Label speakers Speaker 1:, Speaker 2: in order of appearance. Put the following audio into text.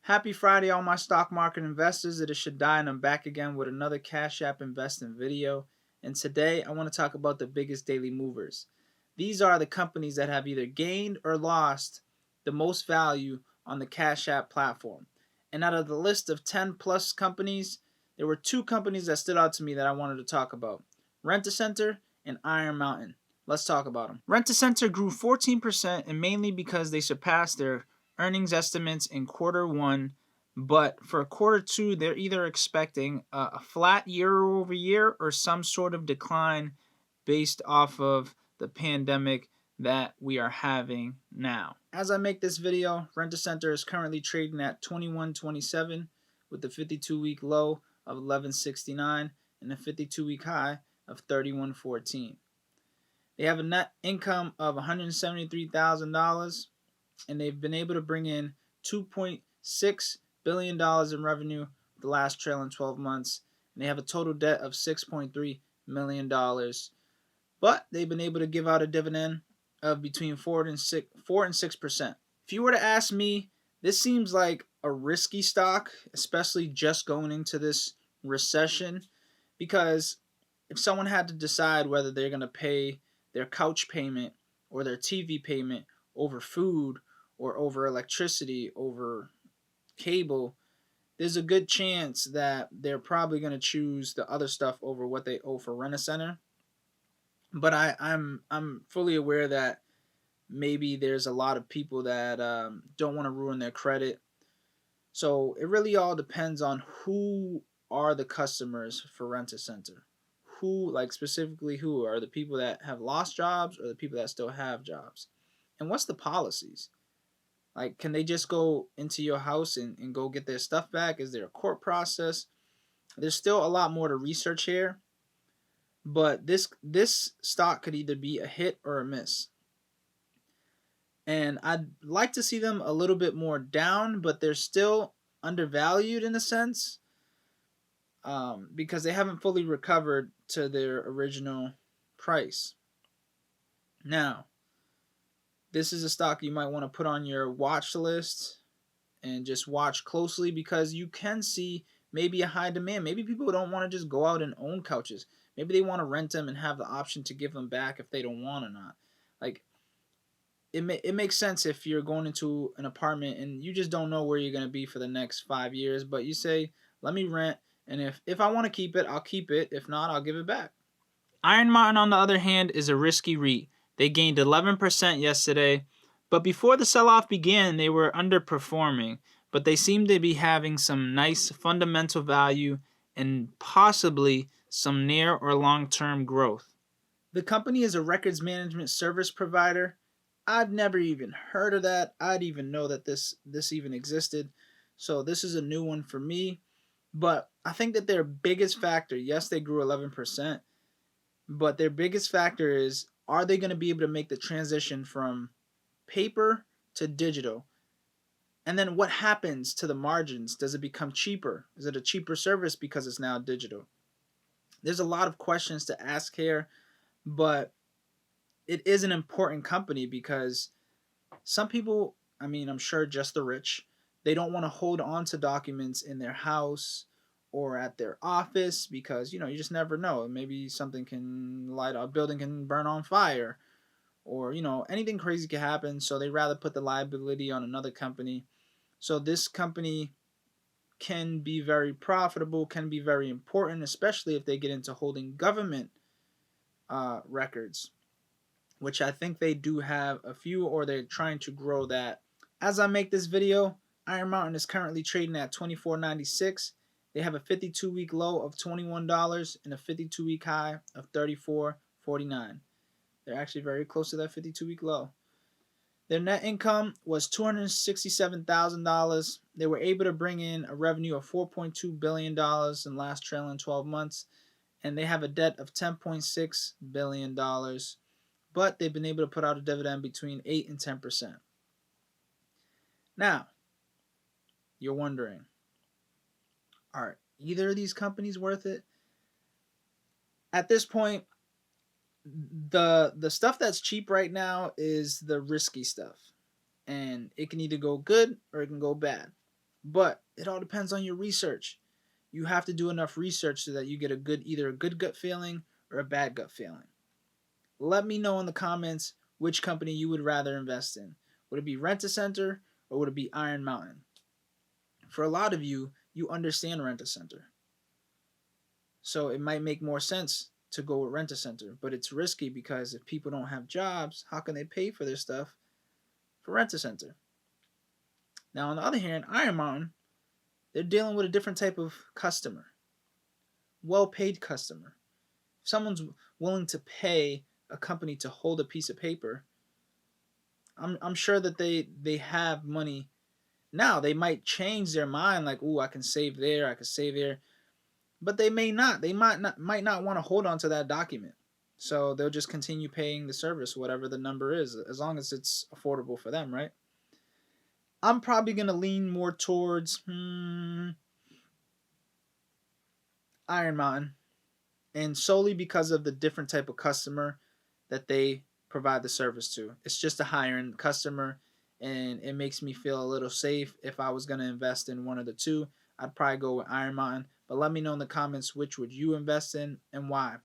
Speaker 1: Happy Friday, all my stock market investors. It is Shpena, and I'm back again with another Cashapp investing video. And today I want to talk about the biggest daily movers. These are the companies that have either gained or lost the most value on the Cashapp platform. And out of the list of 10 plus companies, there were two companies that stood out to me that I wanted to talk about: RentACenter and Iron Mountain. Let's talk about them. RentACenter grew 14%, and mainly because they surpassed their earnings estimates in quarter one, but for quarter two, they're either expecting a flat year over year or some sort of decline based off of the pandemic that we are having now. As I make this video, RentACenter is currently trading at $21.27 with the 52-week low of $11.69 and a 52-week high of $31.14. They have a net income of $173,000, and they've been able to bring in $2.6 billion in revenue the last trailing 12 months, and they have a total debt of $6.3 million. But they've been able to give out a dividend of between 4 and 6%. If you were to ask me, this seems like a risky stock, especially just going into this recession, because if someone had to decide whether they're going to pay their couch payment or their TV payment over food or over electricity, over cable, there's a good chance that they're probably going to choose the other stuff over what they owe for RentACenter. But I'm fully aware that maybe there's a lot of people that don't want to ruin their credit. So it really all depends on who are the customers for RentACenter. Who, like specifically who are the people that have lost jobs or the people that still have jobs? And what's the policies? Like, can they just go into your house and go get their stuff back? Is there a court process? There's still a lot more to research here. But this stock could either be a hit or a miss. And I'd like to see them a little bit more down, but they're still undervalued in a sense, because they haven't fully recovered to their original price. Now, this is a stock you might want to put on your watch list and just watch closely, because you can see maybe a high demand. Maybe people don't want to just go out and own couches. Maybe they want to rent them and have the option to give them back if they don't want or not. Like, it makes sense if you're going into an apartment and you just don't know where you're going to be for the next 5 years, but you say, let me rent, and if I want to keep it, I'll keep it. If not, I'll give it back. Iron Mountain, on the other hand, is a risky REIT. They gained 11% yesterday, but before the sell-off began, they were underperforming, but they seem to be having some nice fundamental value and possibly some near or long-term growth. The company is a records management service provider. I've never even heard of that. I'd even know that this even existed. So this is a new one for me. But I think that their biggest factor, yes, they grew 11%, but their biggest factor is, are they going to be able to make the transition from paper to digital? And then what happens to the margins? Does it become cheaper? Is it a cheaper service because it's now digital? There's a lot of questions to ask here, but it is an important company because some people, I mean, I'm sure just the rich, they don't want to hold on to documents in their house or at their office because, you just never know. Maybe something can light up, a building can burn on fire, or, anything crazy can happen. So they rather put the liability on another company. So this company can be very profitable, can be very important, especially if they get into holding government records, which I think they do have a few, or they're trying to grow that. As I make this video, Iron Mountain is currently trading at $24.96. They have a 52-week low of $21 and a 52-week high of $34.49. They're actually very close to that 52-week low. Their net income was $267,000. They were able to bring in a revenue of $4.2 billion in last trailing 12 months, and they have a debt of $10.6 billion. But they've been able to put out a dividend between 8 and 10%. Now, you're wondering, are either of these companies worth it? At this point, the stuff that's cheap right now is the risky stuff, and it can either go good or it can go bad. But it all depends on your research. You have to do enough research so that you get either a good gut feeling or a bad gut feeling. Let me know in the comments which company you would rather invest in. Would it be RentACenter or would it be Iron Mountain? For a lot of you, you understand RentACenter. So it might make more sense to go with RentACenter, but it's risky because if people don't have jobs, how can they pay for their stuff for RentACenter? Now, on the other hand, Iron Mountain, they're dealing with a different type of customer, well-paid customer. If someone's willing to pay a company to hold a piece of paper, I'm sure that they have money. Now they might change their mind, like, ooh, I can save there, I can save there, but they may not. They might not want to hold on to that document, so they'll just continue paying the service, whatever the number is, as long as it's affordable for them, right? I'm probably gonna lean more towards Iron Mountain, and solely because of the different type of customer that they provide the service to. It's just a higher end customer, and it makes me feel a little safe. If I was going to invest in one of the two, I'd probably go with Iron Mountain. But let me know in the comments which would you invest in and why.